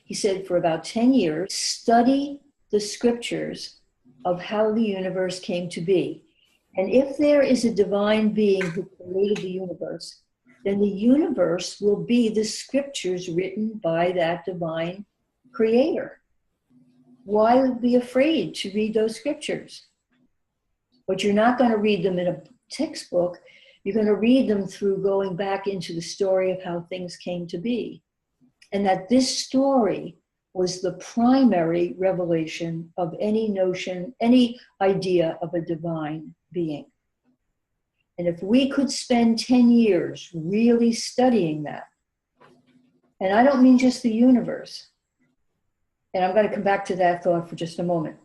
He said, for about 10 years, study the scriptures of how the universe came to be. And if there is a divine being who created the universe, then the universe will be the scriptures written by that divine creator. Why be afraid to read those scriptures? But you're not going to read them in a textbook. You're going to read them through going back into the story of how things came to be. And that this story was the primary revelation of any notion, any idea of a divine being. And if we could spend 10 years really studying that, and I don't mean just the universe, and I'm going to come back to that thought for just a moment,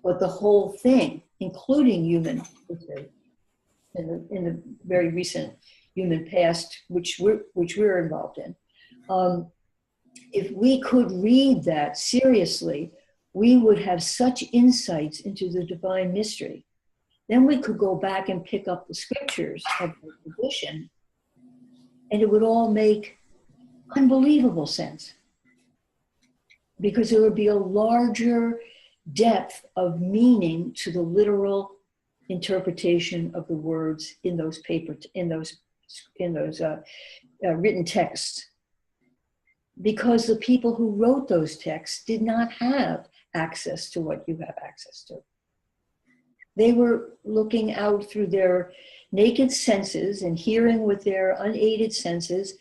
but the whole thing, including human history, in the very recent human past, which we're involved in. If we could read that seriously, we would have such insights into the divine mystery. Then we could go back and pick up the scriptures of the tradition, and it would all make unbelievable sense. Because there would be a larger depth of meaning to the literal interpretation of the words in those written texts. Because the people who wrote those texts did not have access to what you have access to. They were looking out through their naked senses and hearing with their unaided senses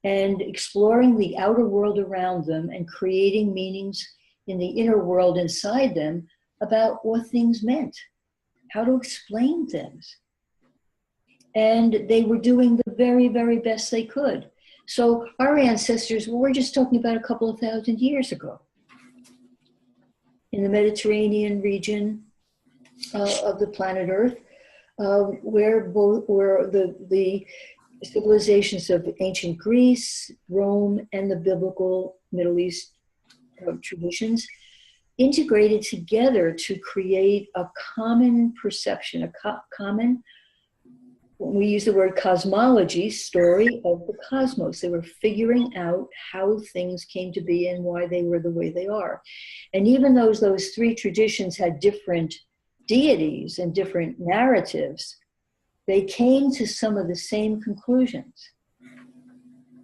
and exploring the outer world around them and creating meanings in the inner world inside them about what things meant, how to explain things. And they were doing the very, very best they could. So our ancestors, well, we're just talking about a couple of thousand years ago in the Mediterranean region of the planet Earth, where the civilizations of ancient Greece, Rome, and the biblical Middle East traditions integrated together to create a common perception, a common, we use the word cosmology, story of the cosmos. They were figuring out how things came to be and why they were the way they are. And even though those three traditions had different deities and different narratives, they came to some of the same conclusions.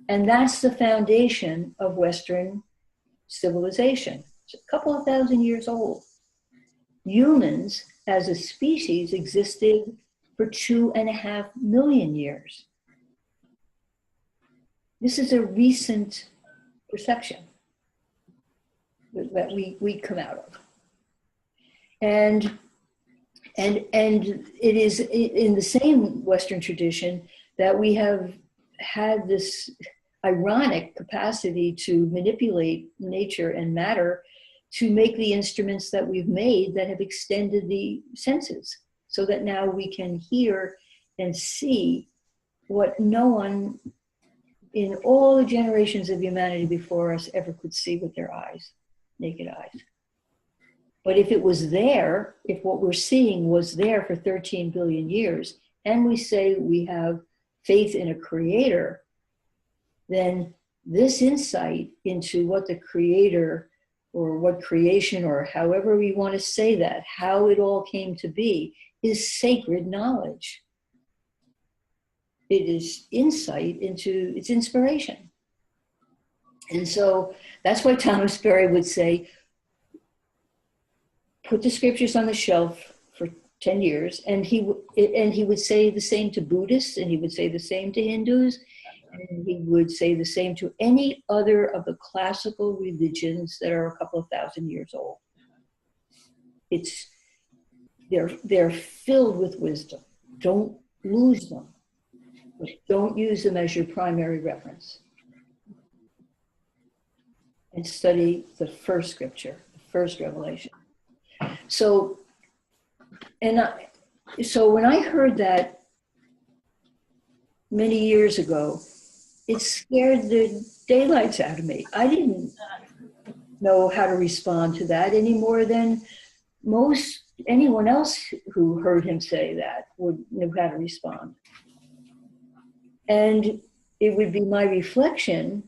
And that's the foundation of Western civilization. It's a couple of thousand years old. Humans as a species existed for 2.5 million years. This is a recent perception that we come out of. And it is in the same Western tradition that we have had this ironic capacity to manipulate nature and matter to make the instruments that we've made that have extended the senses, so that now we can hear and see what no one in all the generations of humanity before us ever could see with their eyes, naked eyes. But if it was there, if what we're seeing was there for 13 billion years, and we say we have faith in a creator, then this insight into what the creator or what creation, or however we want to say that, how it all came to be, is sacred knowledge. It is insight into its inspiration. And so that's why Thomas Berry would say, put the scriptures on the shelf for 10 years, and he would say the same to Buddhists, and he would say the same to Hindus, and he would say the same to any other of the classical religions that are a couple of thousand years old. They're filled with wisdom. Don't lose them, but don't use them as your primary reference. And study the first scripture, the first revelation. So when I heard that many years ago, it scared the daylights out of me. I didn't know how to respond to that any more than anyone else who heard him say that would know how to respond. And it would be my reflection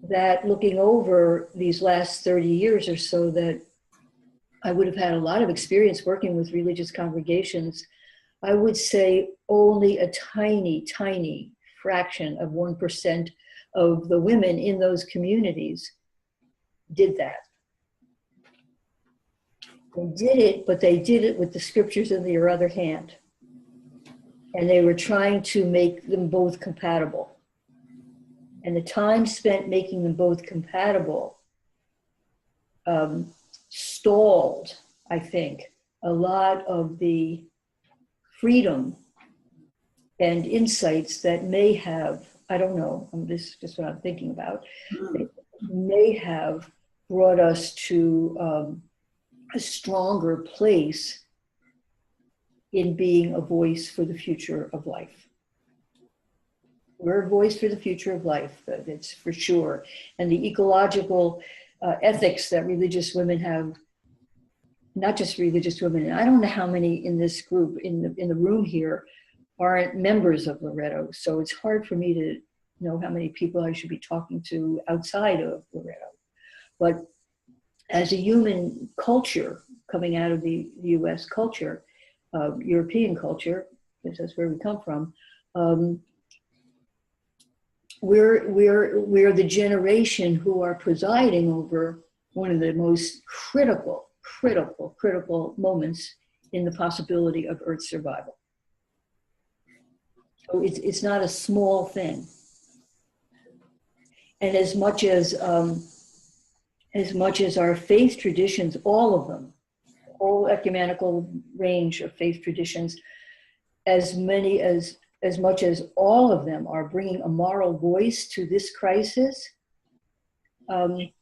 that looking over these last 30 years or so, that I would have had a lot of experience working with religious congregations, I would say only a tiny, tiny fraction of 1% of the women in those communities did that. They did it, but they did it with the scriptures in their other hand. And they were trying to make them both compatible. And the time spent making them both compatible stalled, I think, a lot of the freedom and insights that may have, I don't know, this is just what I'm thinking about, may have brought us to a stronger place in being a voice for the future of life. We're a voice for the future of life, that's for sure. And the ecological ethics that religious women have, not just religious women, and I don't know how many in this group, in the room here, aren't members of Loretto. So it's hard for me to know how many people I should be talking to outside of Loretto. But as a human culture, coming out of the US culture, European culture, because that's where we come from, we're the generation who are presiding over one of the most critical moments in the possibility of Earth's survival. So it's not a small thing. And as much as our faith traditions, all of them, whole ecumenical range of faith traditions, as much as all of them are bringing a moral voice to this crisis, it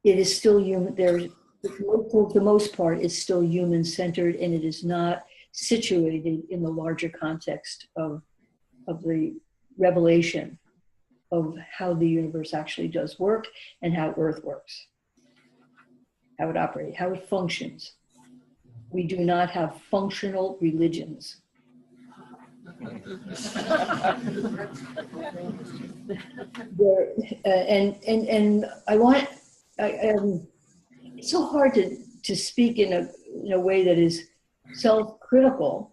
is still human. For the most part, it's still human-centered, and it is not situated in the larger context of the revelation of how the universe actually does work and how Earth works, how it operates, how it functions. We do not have functional religions. And it's so hard to speak in a way that is self-critical,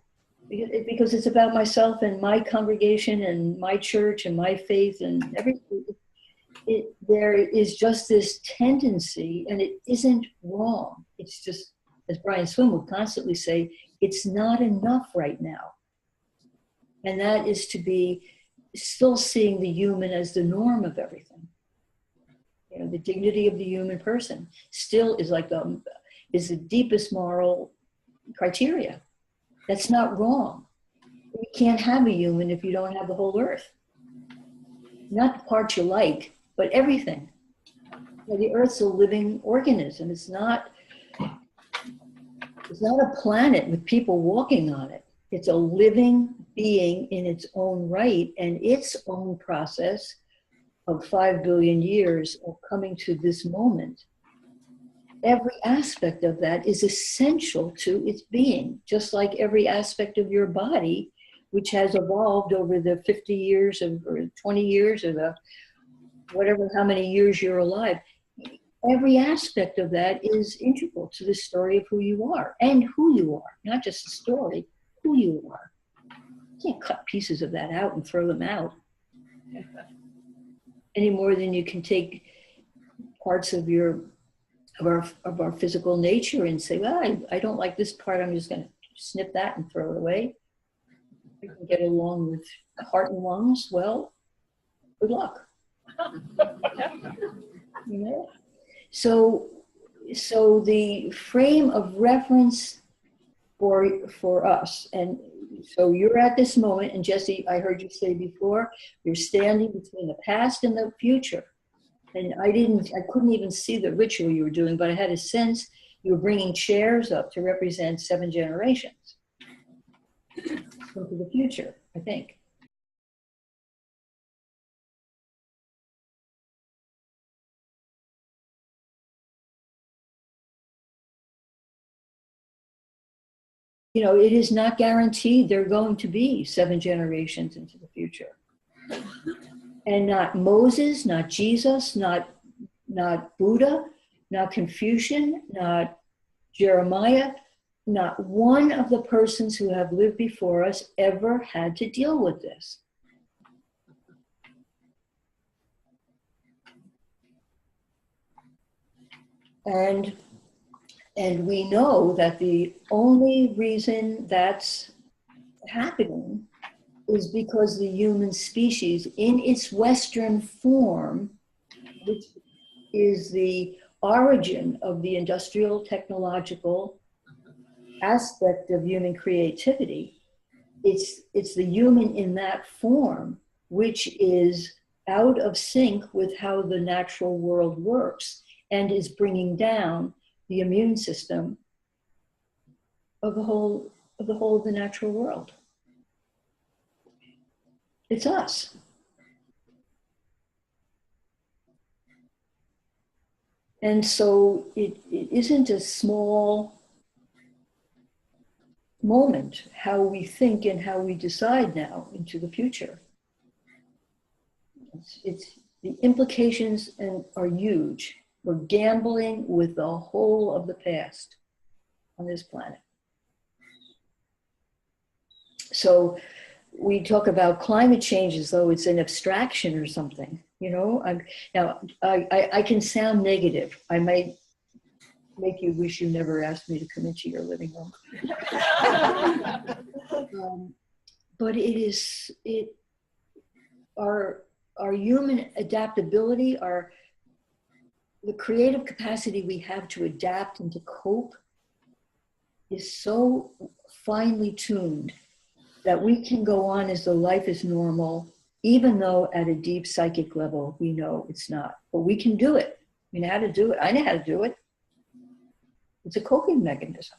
because it's about myself and my congregation and my church and my faith and everything. There is just this tendency, and it isn't wrong. It's just, as Brian Swim would constantly say, it's not enough right now. And that is to be still seeing the human as the norm of everything. You know, the dignity of the human person still is is the deepest moral criteria. That's not wrong. You can't have a human if you don't have the whole Earth. Not the parts you like, but everything. You know, the Earth's a living organism. It's not a planet with people walking on it. It's a living being in its own right, and its own process of 5 billion years of coming to this moment. Every aspect of that is essential to its being, just like every aspect of your body, which has evolved over the 50 years or 20 years or the whatever, how many years you're alive. Every aspect of that is integral to the story of who you are and who you are, not just the story, who you are. You can't cut pieces of that out and throw them out any more than you can take parts of our physical nature and say, well, I don't like this part, I'm just going to snip that and throw it away. You can get along with heart and lungs, well, good luck. You know? So the frame of reference for us, and so you're at this moment, and Jesse, I heard you say before, you're standing between the past and the future. And I couldn't even see the ritual you were doing, but I had a sense you were bringing chairs up to represent 7 generations into the future, I think. You know, it is not guaranteed there are going to be 7 generations into the future. And not Moses, not Jesus, not Buddha, not Confucian, not Jeremiah, not one of the persons who have lived before us ever had to deal with this. And we know that the only reason that's happening is because the human species, in its Western form, which is the origin of the industrial technological aspect of human creativity, it's the human in that form which is out of sync with how the natural world works and is bringing down the immune system of the whole of the natural world. It's us. And so it isn't a small moment how we think and how we decide now into the future. It's the implications are huge. We're gambling with the whole of the past on this planet. So we talk about climate change as though it's an abstraction or something, you know. I can sound negative. I might make you wish you never asked me to come into your living room. But our human adaptability, the creative capacity we have to adapt and to cope is so finely tuned that we can go on as though life is normal, even though at a deep psychic level, we know it's not. But we can do it. We know how to do it. I know how to do it. It's a coping mechanism.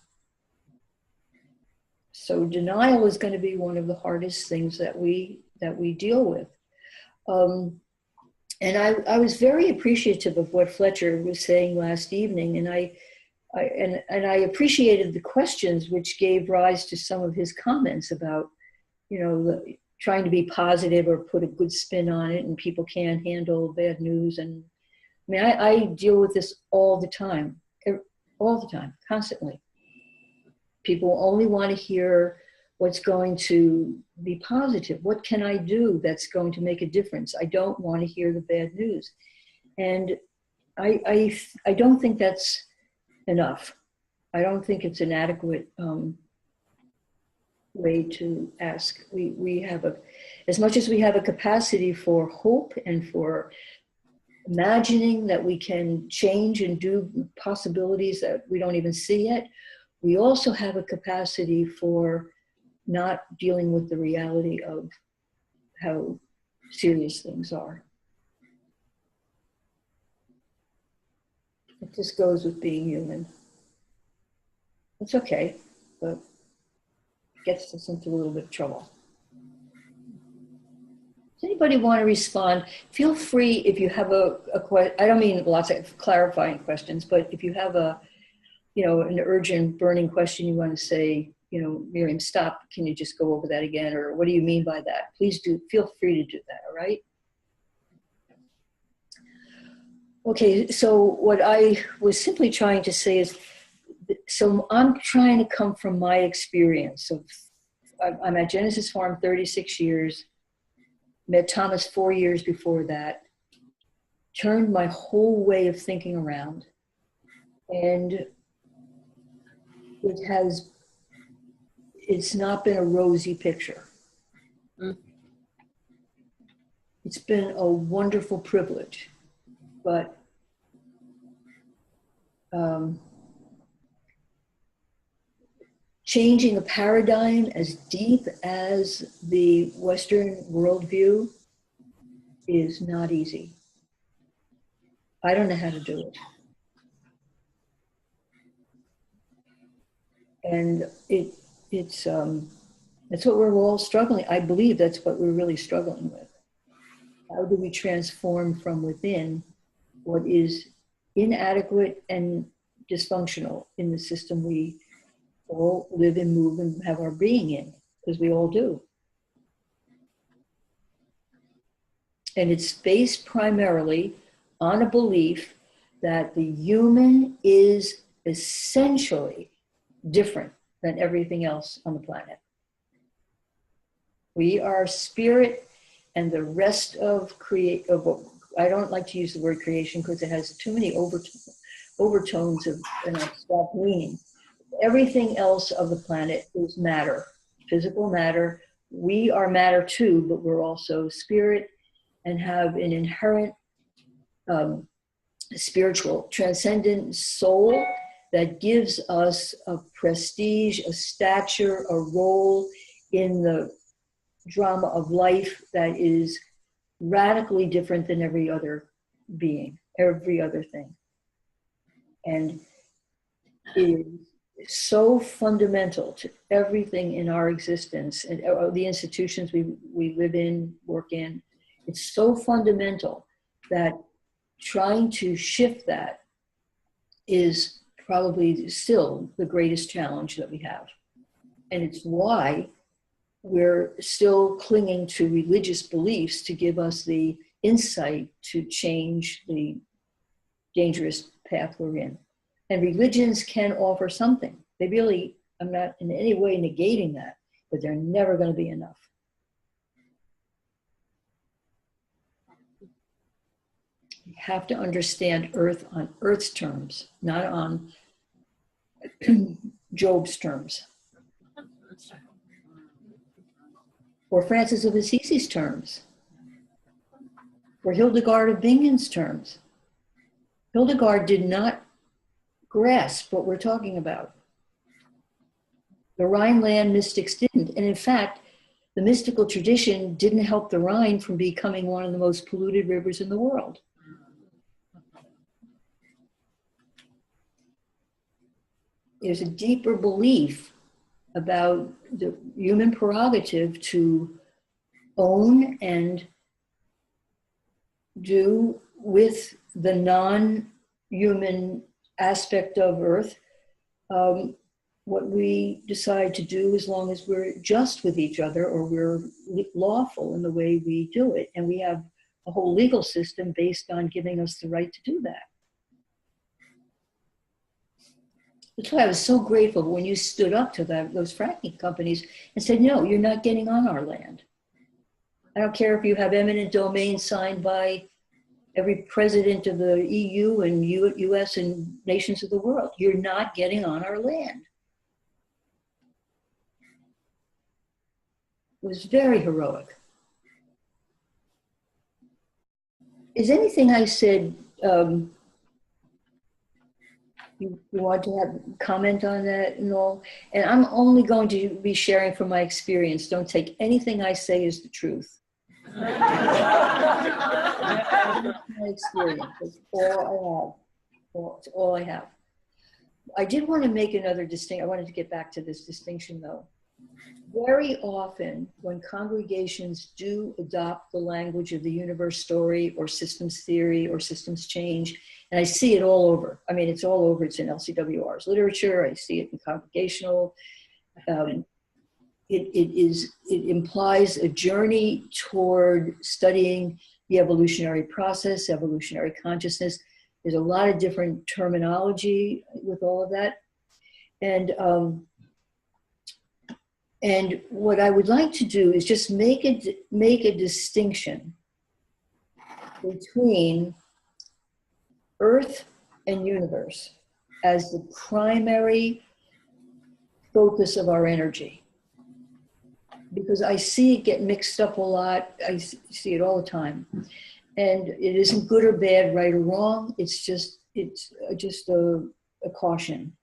So denial is going to be one of the hardest things that we deal with. And I was very appreciative of what Fletcher was saying last evening, and I appreciated the questions which gave rise to some of his comments about, you know, trying to be positive or put a good spin on it, and people can't handle bad news. And I mean, I deal with this all the time, constantly. People only want to hear what's going to be positive. What can I do that's going to make a difference? I don't want to hear the bad news. And I don't think that's enough. I don't think it's an adequate way to ask. We have as much as we have a capacity for hope and for imagining that we can change and do possibilities that we don't even see yet, we also have a capacity for not dealing with the reality of how serious things are. It just goes with being human. It's okay, but it gets us into a little bit of trouble. Does anybody want to respond? Feel free if you have a question. I don't mean lots of clarifying questions, but if you have an urgent, burning question you want to say, Miriam, stop, can you just go over that again? Or what do you mean by that? Please do, feel free to do that, all right? Okay, so what I was simply trying to say is, so I'm trying to come from my experience of, I'm at Genesis Farm 36 years, met Thomas 4 years before that, turned my whole way of thinking around, and it's not been a rosy picture. It's been a wonderful privilege, but changing a paradigm as deep as the Western worldview is not easy. I don't know how to do it. And that's what we're all struggling. I believe that's what we're really struggling with. How do we transform from within what is inadequate and dysfunctional in the system we all live and move and have our being in, because we all do. And it's based primarily on a belief that the human is essentially different than everything else on the planet. We are spirit, and the rest of I don't like to use the word creation because it has too many overtones of an abstract meaning. Everything else of the planet is matter, physical matter. We are matter too, but we're also spirit and have an inherent spiritual, transcendent soul that gives us a prestige, a stature, a role in the drama of life that is radically different than every other being, every other thing. And it is so fundamental to everything in our existence and the institutions we live in, work in. It's so fundamental that trying to shift that is probably still the greatest challenge that we have. And it's why we're still clinging to religious beliefs to give us the insight to change the dangerous path we're in. And religions can offer something. They really, I'm not in any way negating that, but they're never going to be enough. You have to understand Earth on Earth's terms, not on Job's terms. Or Francis of Assisi's terms. Or Hildegard of Bingen's terms. Hildegard did not grasp what we're talking about. The Rhineland mystics didn't. And in fact, the mystical tradition didn't help the Rhine from becoming one of the most polluted rivers in the world. There's a deeper belief about the human prerogative to own and do with the non-human aspect of Earth what we decide to do, as long as we're just with each other or we're lawful in the way we do it. And we have a whole legal system based on giving us the right to do that. That's why I was so grateful when you stood up to those fracking companies and said, no, you're not getting on our land. I don't care if you have eminent domain signed by every president of the EU and US and nations of the world. You're not getting on our land. It was very heroic. Is anything I said, you want to have comment on that and all? And I'm only going to be sharing from my experience. Don't take anything I say as the truth. My experience. That's all I have. It's all I have. I did want to make another distinction. I wanted to get back to this distinction though. Very often when congregations do adopt the language of the universe story or systems theory or systems change, and I see it all over. I mean, it's all over. It's in LCWR's literature. I see it in congregational. It implies a journey toward studying the evolutionary process, evolutionary consciousness. There's a lot of different terminology with all of that. And what I would like to do is just make a distinction between Earth and universe as the primary focus of our energy. Because I see it get mixed up a lot. I see it all the time. And it isn't good or bad, right or wrong. It's just a caution.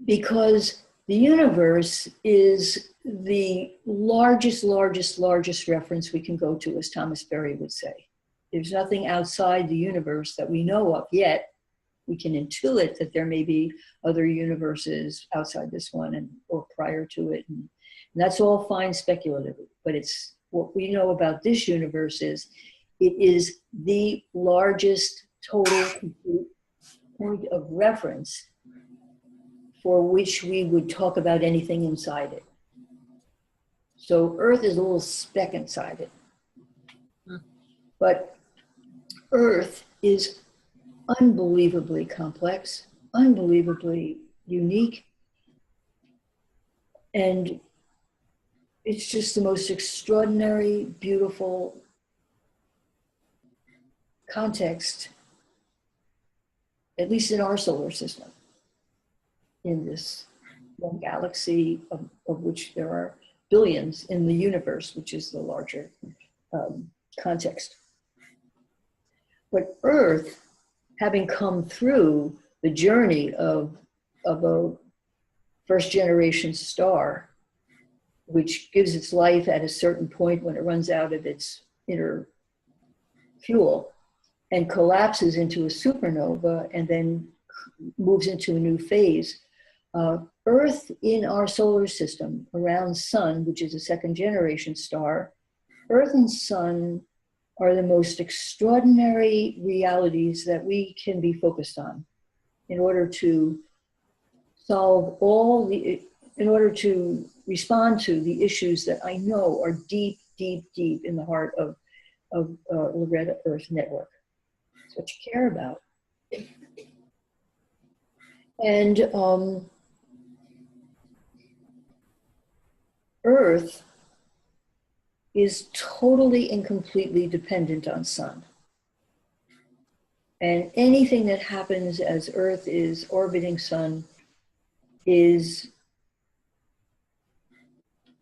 Because the universe is the largest reference we can go to, as Thomas Berry would say. There's nothing outside the universe that we know of yet. We can intuit that there may be other universes outside this one or prior to it. And that's all fine speculative, but it's what we know about this universe is it is the largest total complete point of reference for which we would talk about anything inside it. So Earth is a little speck inside it. But Earth is unbelievably complex, unbelievably unique, and it's just the most extraordinary, beautiful context, at least in our solar system, in this one galaxy of which there are billions in the universe, which is the larger context. But Earth, having come through the journey of a first generation star, which gives its life at a certain point when it runs out of its inner fuel and collapses into a supernova and then moves into a new phase. Earth in our solar system around Sun, which is a second generation star, Earth and Sun are the most extraordinary realities that we can be focused on in order to solve in order to respond to the issues that I know are deep, deep, deep in the heart of Loretto Earth Network. It's what you care about. And Earth is totally and completely dependent on Sun. And anything that happens as Earth is orbiting Sun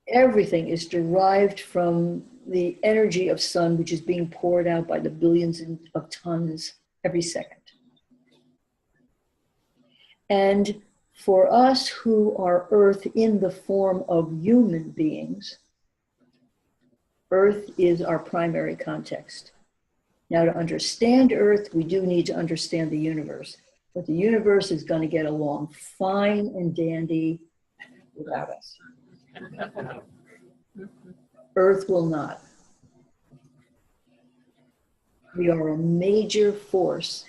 everything is derived from the energy of Sun, which is being poured out by the billions of tons every second. And for us who are Earth in the form of human beings, Earth is our primary context. Now, to understand Earth, we do need to understand the universe. But the universe is going to get along fine and dandy without us. Earth will not. We are a major force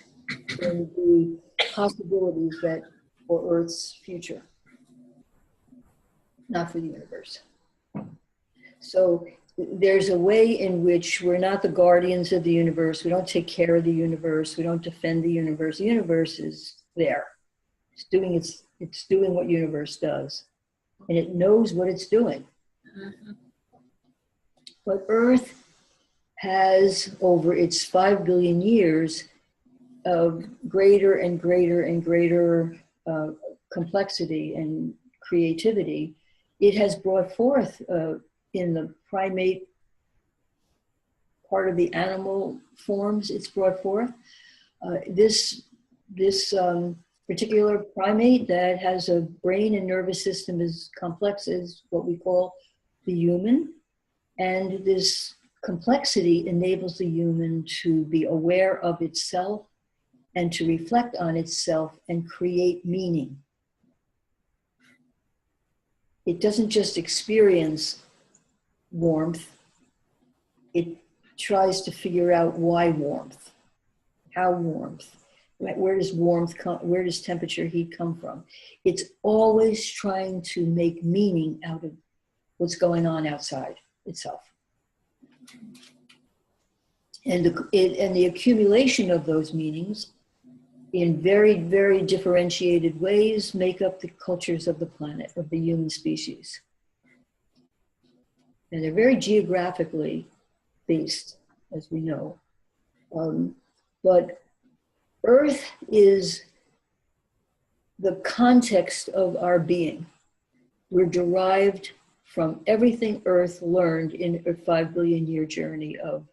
in the possibilities that for Earth's future, not for the universe. So there's a way in which we're not the guardians of the universe. We don't take care of the universe. We don't defend the universe. The universe is there. It's doing what universe does. And it knows what it's doing. Mm-hmm. But Earth has, over its 5 billion years of greater and greater and greater complexity and creativity, it has brought forth in the primate part of the animal forms it's brought forth. This particular primate that has a brain and nervous system as complex as what we call the human. And this complexity enables the human to be aware of itself and to reflect on itself and create meaning. It doesn't just experience warmth, it tries to figure out why warmth, how warmth, where does warmth come, where does temperature, heat come from? It's always trying to make meaning out of what's going on outside itself. And the accumulation of those meanings in very, very differentiated ways make up the cultures of the planet, of the human species. And they're very geographically based, as we know. But Earth is the context of our being. We're derived from everything Earth learned in a 5 billion year journey of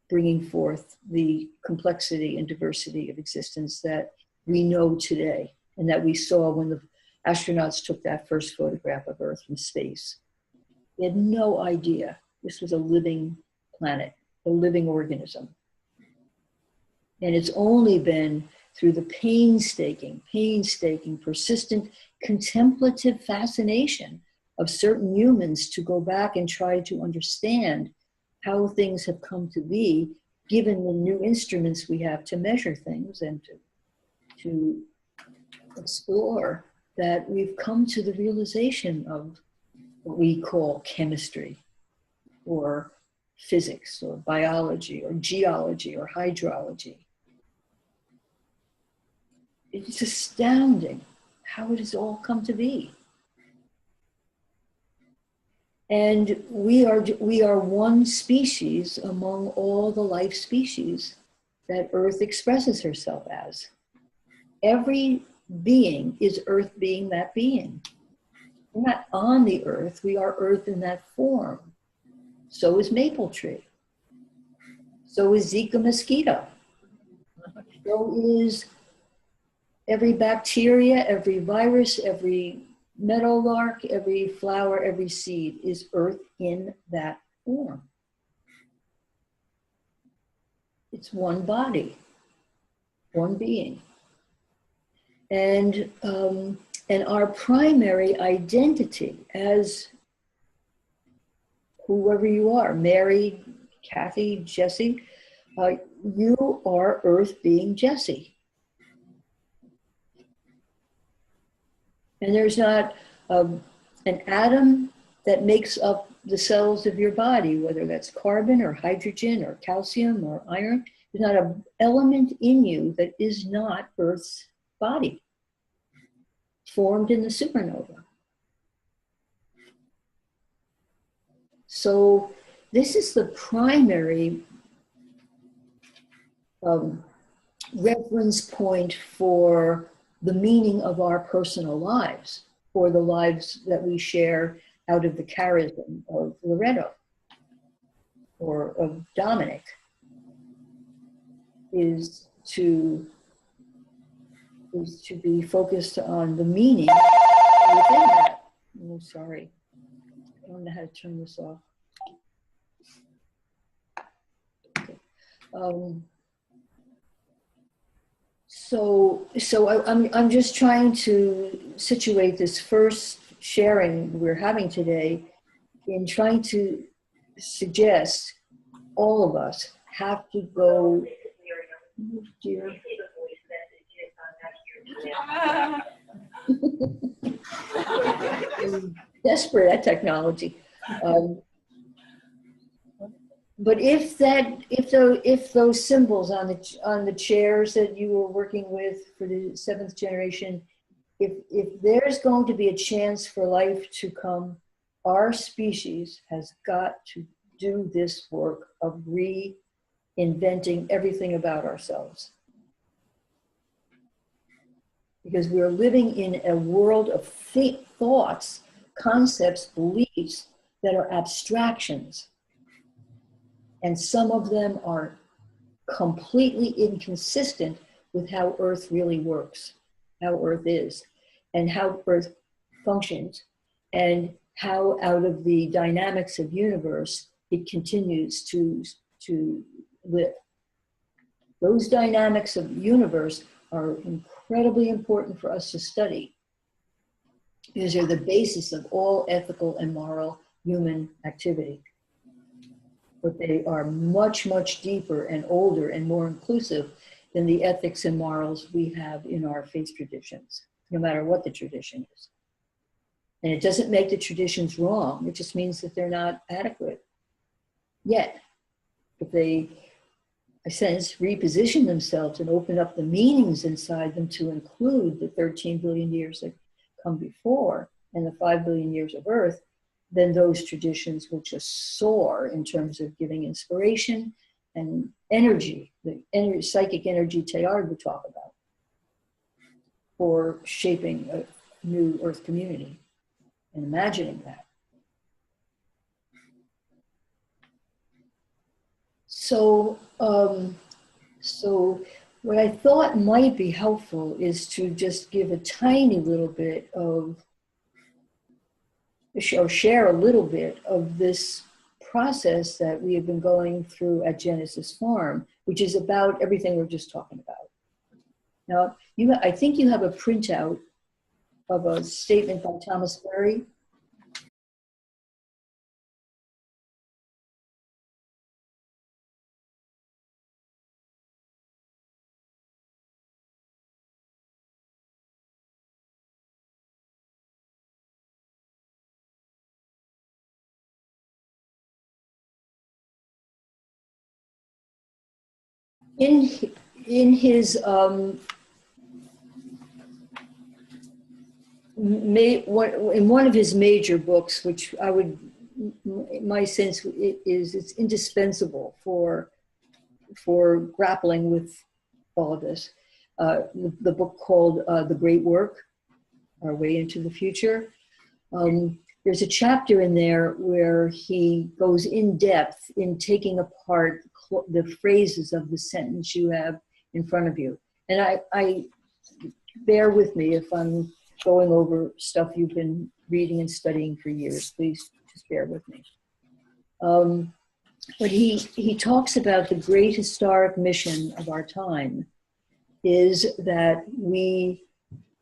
bringing forth the complexity and diversity of existence that we know today and that we saw when the astronauts took that first photograph of Earth from space. They had no idea this was a living planet, a living organism. And it's only been through the painstaking, persistent, contemplative fascination of certain humans to go back and try to understand how things have come to be, given the new instruments we have to measure things and to explore, that we've come to the realization of what we call chemistry or physics or biology or geology or hydrology. It's astounding how it has all come to be. And we are one species among all the life species that Earth expresses herself as. Every being is Earth being that being. We're not on the Earth, we are Earth in that form. So is maple tree. So is Zika mosquito. So is every bacteria, every virus, every meadowlark, every flower, every seed is Earth in that form. It's one body, one being. And our primary identity as whoever you are, Mary, Kathy, Jesse, you are Earth being Jesse. And there's not an atom that makes up the cells of your body, whether that's carbon or hydrogen or calcium or iron. There's not an element in you that is not Earth's body, formed in the supernova. So this is the primary reference point for the meaning of our personal lives, or the lives that we share out of the charism of Loretto or of Dominic, is to be focused on the meaning within that. Oh, sorry. I don't know how to turn this off. Okay. I'm just trying to situate this first sharing we're having today in trying to suggest all of us have to go. Oh dear. Desperate at technology. But if those symbols on the chairs that you were working with for the 7th generation, if there's going to be a chance for life to come, our species has got to do this work of reinventing everything about ourselves. Because we're living in a world of thoughts, concepts, beliefs that are abstractions. And some of them are completely inconsistent with how Earth really works, how Earth is, and how Earth functions, and how out of the dynamics of universe, it continues to live. Those dynamics of universe are incredibly important for us to study, because they're the basis of all ethical and moral human activity. But they are much, much deeper and older and more inclusive than the ethics and morals we have in our faith traditions, no matter what the tradition is. And it doesn't make the traditions wrong. It just means that they're not adequate yet. If they, I sense, reposition themselves and open up the meanings inside them to include the 13 billion years that come before and the 5 billion years of Earth, then those traditions will just soar in terms of giving inspiration and energy, the psychic energy Teilhard would talk about, for shaping a new Earth community and imagining that. So what I thought might be helpful is to just give a tiny little bit of, or share a little bit of this process that we have been going through at Genesis Farm, which is about everything we're just talking about. Now, I think you have a printout of a statement by Thomas Berry. In in his in one of his major books, which I would, my sense is it's indispensable for grappling with all of this. The book called The Great Work, Our Way into the Future. There's a chapter in there where he goes in depth in taking apart the phrases of the sentence you have in front of you. And I bear with me if I'm going over stuff you've been reading and studying for years. Please just bear with me. But he talks about the great historic mission of our time is that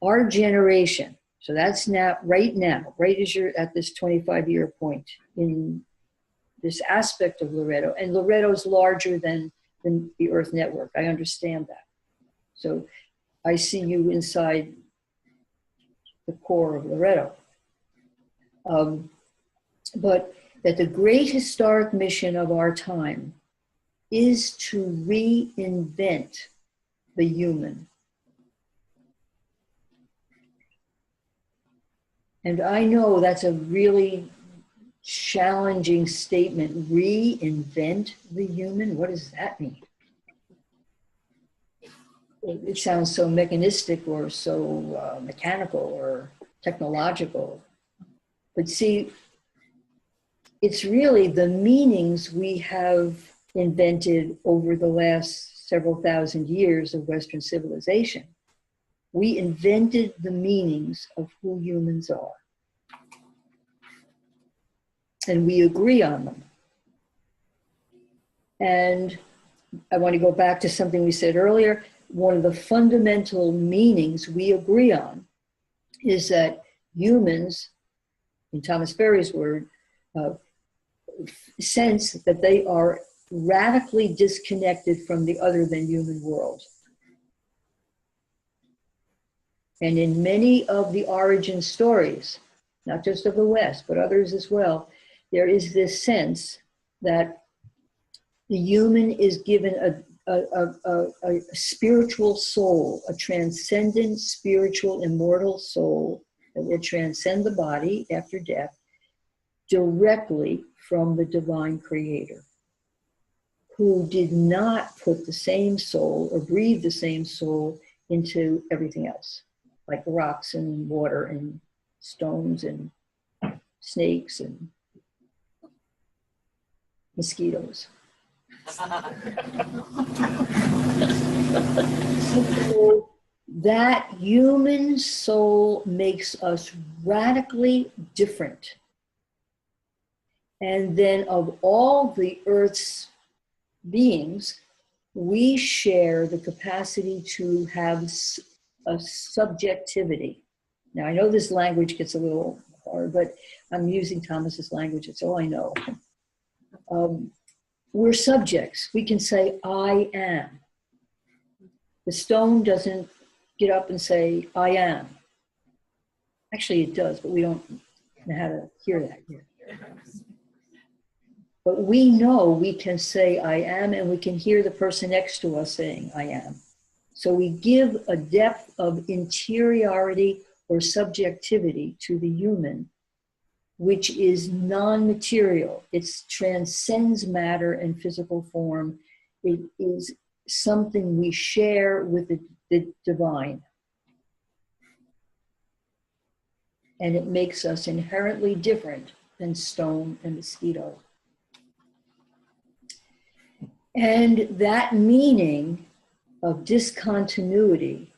our generation, so that's right as you're at this 25-year point in this aspect of Loretto, and Loretto's larger than the Earth Network. I understand that. So I see you inside the core of Loretto. But that the great historic mission of our time is to reinvent the human. And I know that's a really challenging statement. Reinvent the human? What does that mean? It sounds so mechanistic or so mechanical or technological. But see, it's really the meanings we have invented over the last several thousand years of Western civilization. We invented the meanings of who humans are. And we agree on them. And I want to go back to something we said earlier. One of the fundamental meanings we agree on is that humans, in Thomas Berry's word, sense that they are radically disconnected from the other than human world. And in many of the origin stories, not just of the West, but others as well, there is this sense that the human is given a spiritual soul, a transcendent, spiritual, immortal soul that will transcend the body after death directly from the divine creator, who did not put the same soul or breathe the same soul into everything else, like rocks and water and stones and snakes and mosquitoes. So that human soul makes us radically different. And then of all the Earth's beings, we share the capacity to have a subjectivity. Now, I know this language gets a little hard, but I'm using Thomas's language. It's all I know. We're subjects. We can say, I am. The stone doesn't get up and say, I am. Actually, it does, but we don't know how to hear that yet. But we know we can say, I am, and we can hear the person next to us saying, I am. So we give a depth of interiority or subjectivity to the human, which is non-material. It transcends matter and physical form. It is something we share with the divine. And it makes us inherently different than stone and mosquito. And that meaning of discontinuity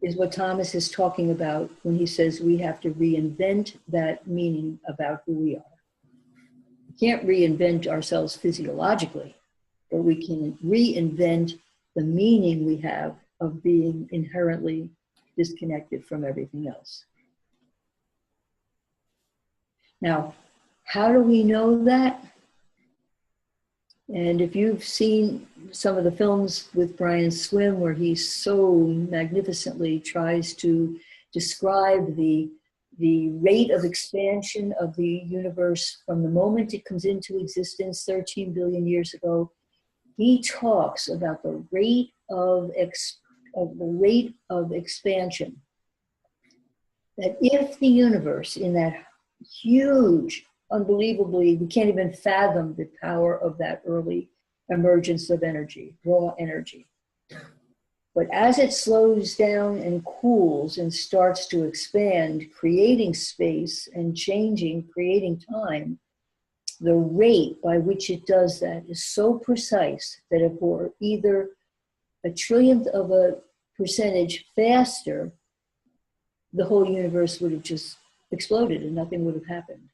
is what Thomas is talking about when he says we have to reinvent that meaning about who we are. We can't reinvent ourselves physiologically, but we can reinvent the meaning we have of being inherently disconnected from everything else. Now, how do we know that? And if you've seen some of the films with Brian Swim, where he so magnificently tries to describe the rate of expansion of the universe from the moment it comes into existence 13 billion years ago he talks about the rate of expansion. That if the universe, in that huge, unbelievably, we can't even fathom the power of that early emergence of energy, raw energy. But as it slows down and cools and starts to expand, creating space and changing, creating time, the rate by which it does that is so precise that if we're either a trillionth of a percentage faster, the whole universe would have just exploded and nothing would have happened.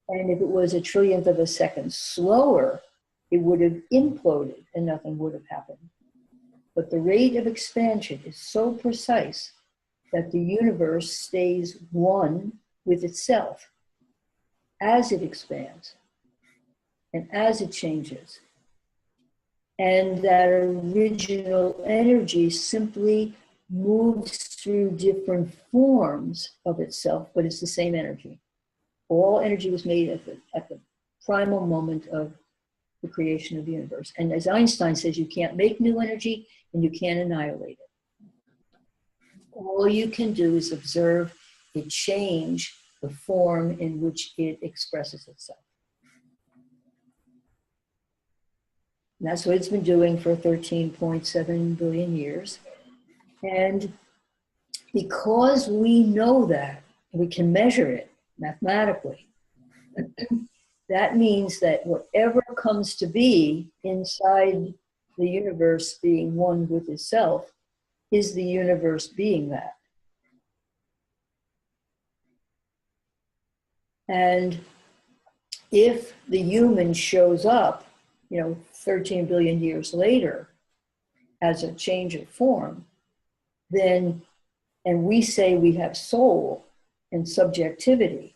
And if it was a trillionth of a second slower, it would have imploded and nothing would have happened. But the rate of expansion is so precise that the universe stays one with itself as it expands and as it changes. And that original energy simply moves through different forms of itself, but it's the same energy. All energy was made at the primal moment of the creation of the universe. And as Einstein says, you can't make new energy and you can't annihilate it. All you can do is observe it change the form in which it expresses itself. And that's what it's been doing for 13.7 billion years. And because we know that, we can measure it mathematically, that means that whatever comes to be inside the universe being one with itself is the universe being that. And if the human shows up, 13 billion years later as a change of form, then, and we say we have soul and subjectivity,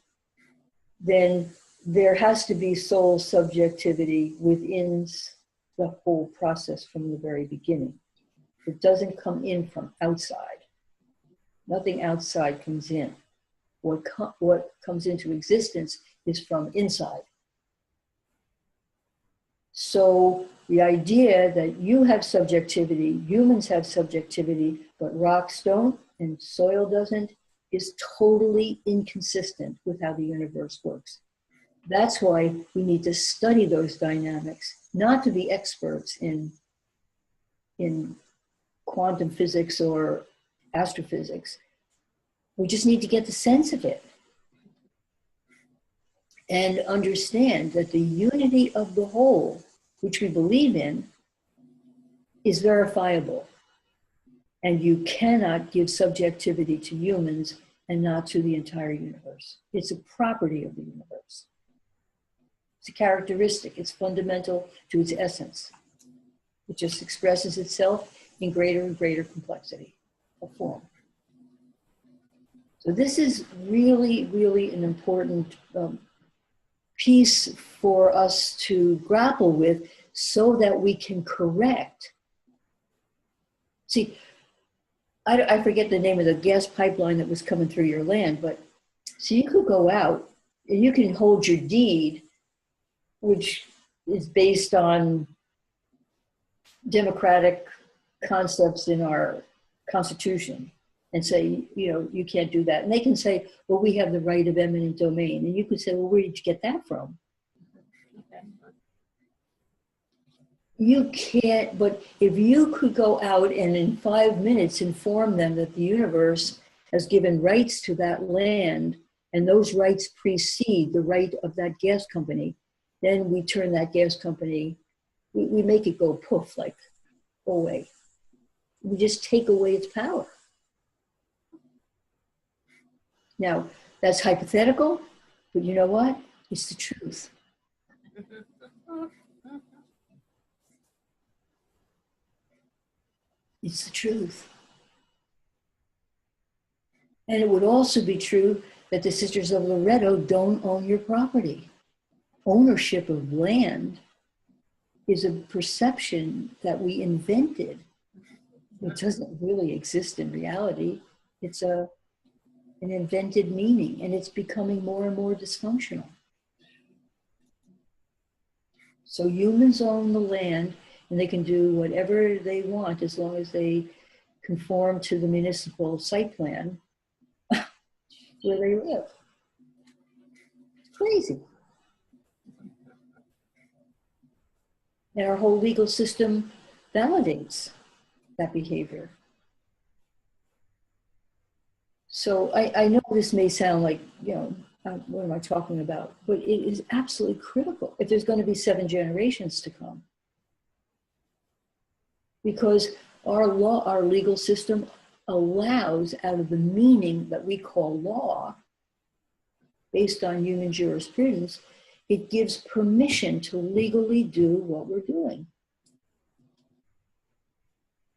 then there has to be soul subjectivity within the whole process from the very beginning. It doesn't come in from outside. Nothing outside comes in. What comes into existence is from inside. So the idea that you have subjectivity, humans have subjectivity, but rocks don't and soil doesn't, is totally inconsistent with how the universe works. That's why we need to study those dynamics, not to be experts in quantum physics or astrophysics. We just need to get the sense of it and understand that the unity of the whole, which we believe in, is verifiable. And you cannot give subjectivity to humans and not to the entire universe. It's a property of the universe. It's a characteristic. It's fundamental to its essence. It just expresses itself in greater and greater complexity of form. So this is really, really an important piece for us to grapple with so that we can correct. See, I forget the name of the gas pipeline that was coming through your land, but so you could go out and you can hold your deed, which is based on democratic concepts in our Constitution, and say, you can't do that. And they can say, well, we have the right of eminent domain. And you could say, well, where did you get that from? You can't, but if you could go out and in 5 minutes inform them that the universe has given rights to that land, and those rights precede the right of that gas company, then we turn that gas company, we make it go poof, like, go away. We just take away its power. Now, that's hypothetical, but you know what? It's the truth. It's the truth. And it would also be true that the Sisters of Loretto don't own your property. Ownership of land is a perception that we invented. It doesn't really exist in reality. It's an invented meaning, and it's becoming more and more dysfunctional. So humans own the land, and they can do whatever they want as long as they conform to the municipal site plan where they live. It's crazy. And our whole legal system validates that behavior. So I know this may sound like, what am I talking about? But it is absolutely critical if there's going to be 7 generations to come. Because our legal system allows, out of the meaning that we call law, based on human jurisprudence, it gives permission to legally do what we're doing.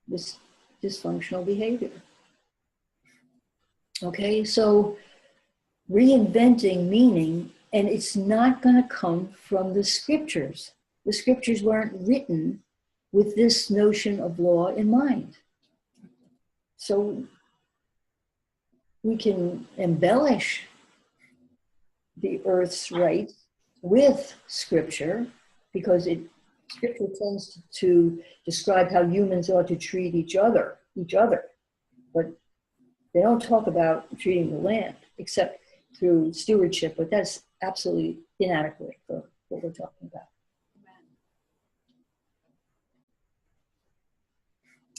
This dysfunctional behavior. Okay, so reinventing meaning, and it's not going to come from the scriptures. The scriptures weren't written with this notion of law in mind. So we can embellish the earth's rights with scripture, because scripture tends to describe how humans ought to treat each other, but they don't talk about treating the land except through stewardship, but that's absolutely inadequate for what we're talking about.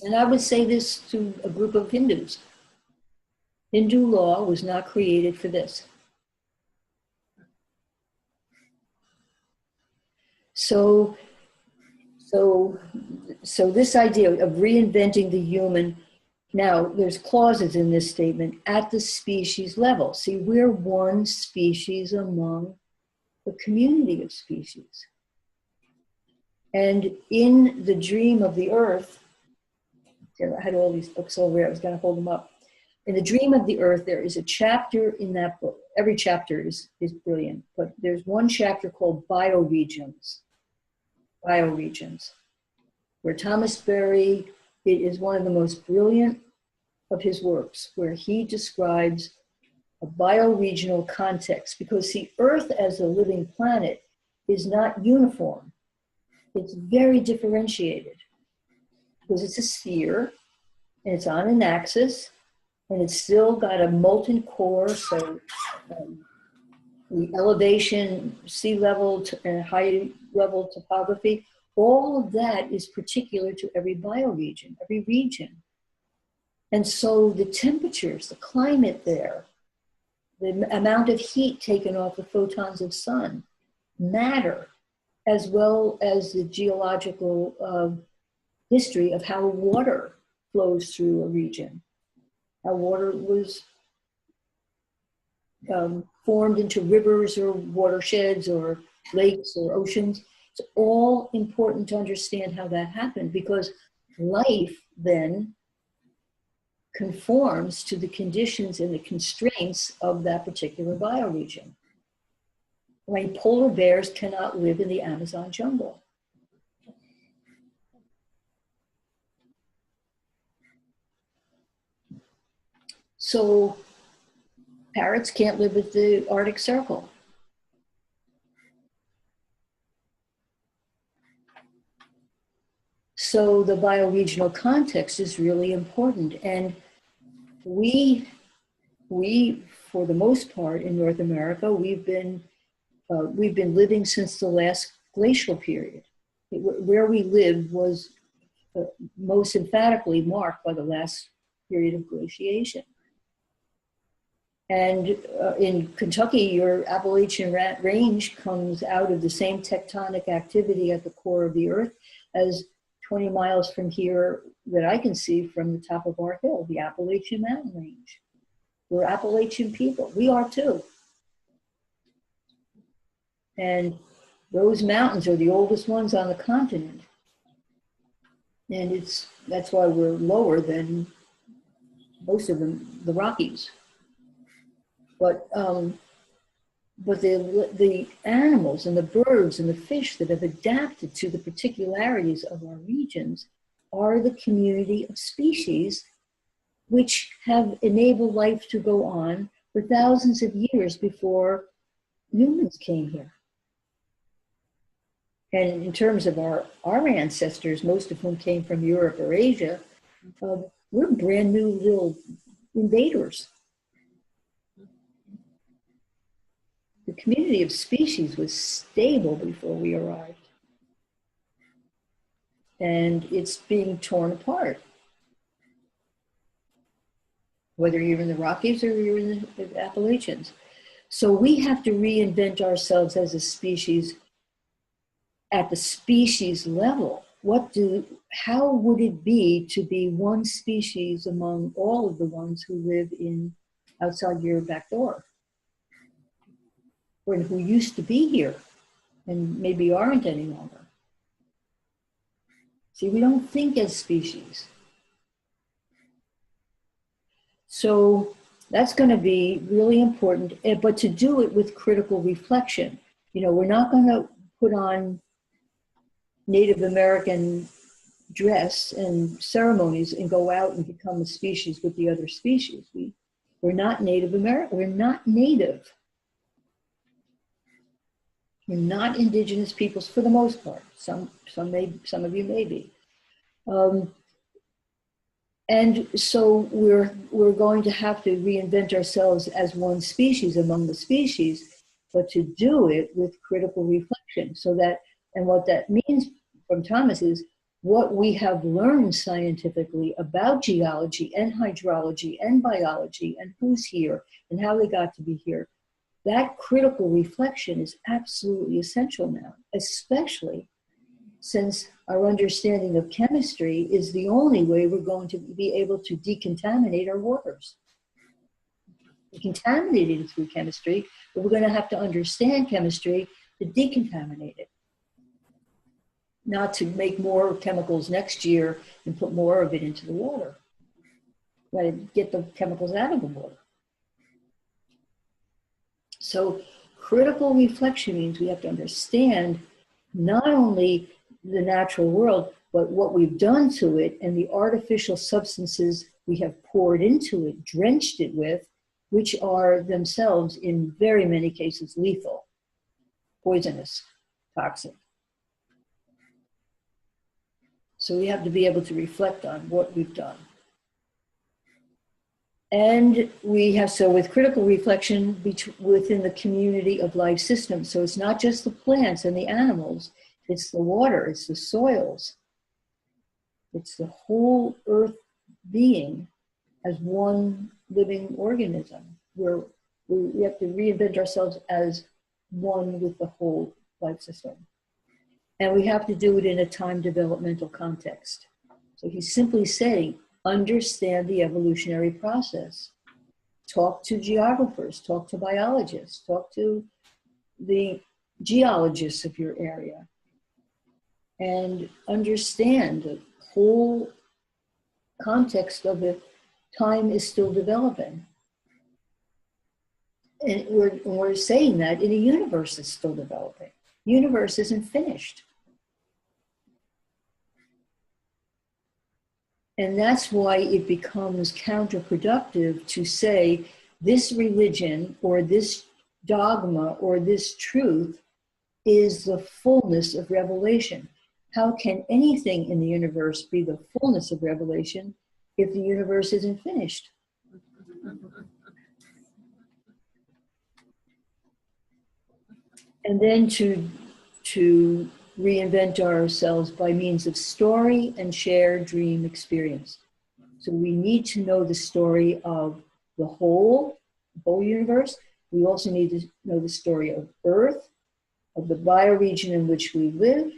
And I would say this to a group of Hindus. Hindu law was not created for this. So this idea of reinventing the human, now there's clauses in this statement, at the species level. See, we're one species among a community of species. And in the dream of the earth, I had all these books over here, I was going to hold them up. In the dream of the earth, there is a chapter in that book. Every chapter is brilliant, but there's one chapter called bioregions, where Thomas Berry, it is one of the most brilliant of his works, where he describes a bioregional context, because the earth as a living planet is not uniform. It's very differentiated, because it's a sphere, and it's on an axis, and it's still got a molten core, so the elevation, sea level, and high level topography, all of that is particular to every bioregion, every region. And so the temperatures, the climate there, the amount of heat taken off the photons of sun matter, as well as the geological history of how water flows through a region. How water was formed into rivers or watersheds or lakes or oceans. It's all important to understand how that happened, because life then conforms to the conditions and the constraints of that particular bioregion. I mean, polar bears cannot live in the Amazon jungle. So parrots can't live at the Arctic Circle. So the bioregional context is really important. And we, for the most part in North America, we've been living since the last glacial period. Where we lived was most emphatically marked by the last period of glaciation. And in Kentucky, your Appalachian Range comes out of the same tectonic activity at the core of the earth as 20 miles from here that I can see from the top of our hill, the Appalachian Mountain Range. We're Appalachian people. We are too. And those mountains are the oldest ones on the continent. And that's why we're lower than most of them, the Rockies. But the animals and the birds and the fish that have adapted to the particularities of our regions are the community of species which have enabled life to go on for thousands of years before humans came here. And in terms of our ancestors, most of whom came from Europe or Asia, we're brand new little invaders. The community of species was stable before we arrived. And it's being torn apart. Whether you're in the Rockies or you're in the Appalachians. So we have to reinvent ourselves as a species at the species level. How would it be to be one species among all of the ones who live outside your back door? Or who used to be here and maybe aren't any longer. See, we don't think as species. So that's going to be really important, but to do it with critical reflection. You know, we're not going to put on Native American dress and ceremonies and go out and become a species with the other species. We're not Native American. We're not native. We're not indigenous peoples for the most part. Some of you may be. And so we're going to have to reinvent ourselves as one species among the species, but to do it with critical reflection. And what that means from Thomas is what we have learned scientifically about geology and hydrology and biology and who's here and how they got to be here. That critical reflection is absolutely essential now, especially since our understanding of chemistry is the only way we're going to be able to decontaminate our waters. We contaminate it through chemistry, but we're going to have to understand chemistry to decontaminate it. Not to make more chemicals next year and put more of it into the water. Got to get the chemicals out of the water. So critical reflection means we have to understand not only the natural world, but what we've done to it and the artificial substances we have poured into it, drenched it with, which are themselves in very many cases lethal, poisonous, toxic. So we have to be able to reflect on what we've done. And with critical reflection within the community of life systems. So it's not just the plants and the animals, it's the water, it's the soils. It's the whole earth being as one living organism, where we have to reinvent ourselves as one with the whole life system. And we have to do it in a time developmental context. So he's simply saying, understand the evolutionary process. Talk to geographers, talk to biologists, talk to the geologists of your area, and understand the whole context of it. Time is still developing. And we're saying that in a universe that's still developing. The universe isn't finished. And that's why it becomes counterproductive to say this religion or this dogma or this truth is the fullness of revelation. How can anything in the universe be the fullness of revelation if the universe isn't finished? And then to reinvent ourselves by means of story and shared dream experience. So we need to know the story of the whole universe. We also need to know the story of Earth, of the bioregion in which we live,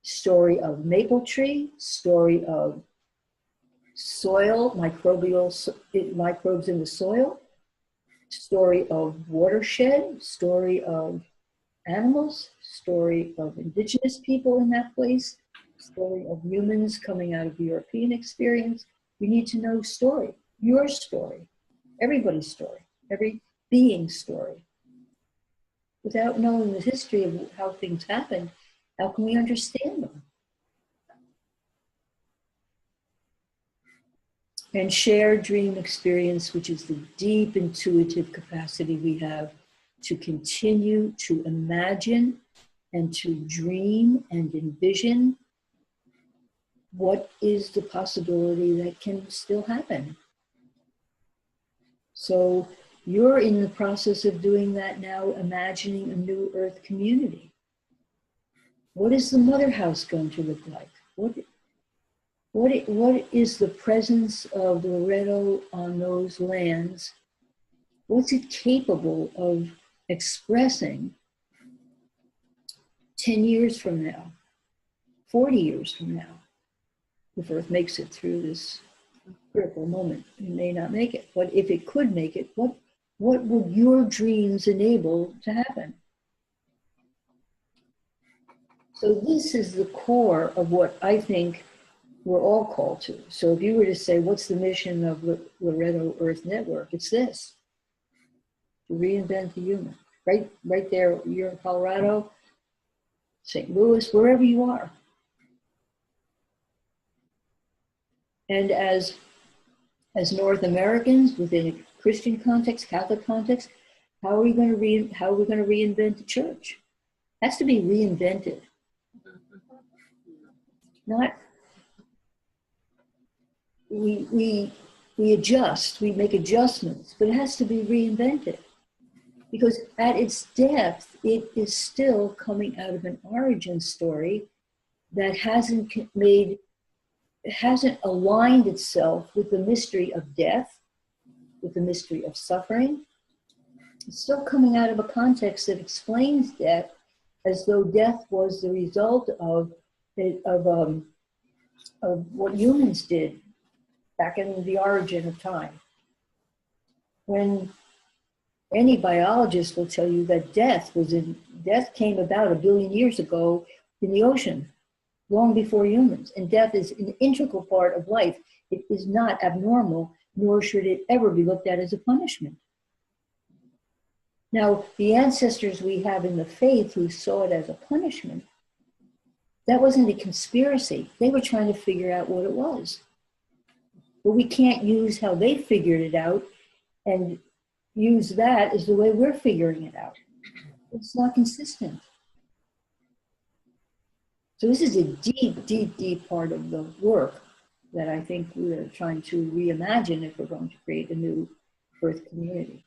story of maple tree, story of soil, microbes in the soil, story of watershed, story of animals, story of indigenous people in that place, story of humans coming out of the European experience. We need to know story, your story, everybody's story, every being's story. Without knowing the history of how things happened, how can we understand them? And shared dream experience, which is the deep intuitive capacity we have to continue to imagine and to dream and envision what is the possibility that can still happen. So you're in the process of doing that now, imagining a new Earth community. What is the mother house going to look like? What is the presence of Loretto on those lands? What's it capable of expressing 10 years from now, 40 years from now, if Earth makes it through this critical moment? It may not make it, but if it could make it, what would your dreams enable to happen? So this is the core of what I think we're all called to. So if you were to say, what's the mission of Loretto Earth Network? It's this: to reinvent the human. Right there, you're in Colorado, St. Louis, wherever you are. And as North Americans within a Christian context, Catholic context, how are we going to reinvent the church? It has to be reinvented. Not we adjust, we make adjustments, but it has to be reinvented. Because at its depth, it is still coming out of an origin story that hasn't aligned itself with the mystery of death, with the mystery of suffering. It's still coming out of a context that explains death as though death was the result of what humans did back in the origin of time. When any biologist will tell you that death came about 1 billion years ago in the ocean, long before humans. And death is an integral part of life. It is not abnormal, nor should it ever be looked at as a punishment. Now, the ancestors we have in the faith who saw it as a punishment, that wasn't a conspiracy. They were trying to figure out what it was. But we can't use how they figured it out and use that as the way we're figuring it out. It's not consistent. So this is a deep, deep, deep part of the work that I think we're trying to reimagine if we're going to create a new Earth community.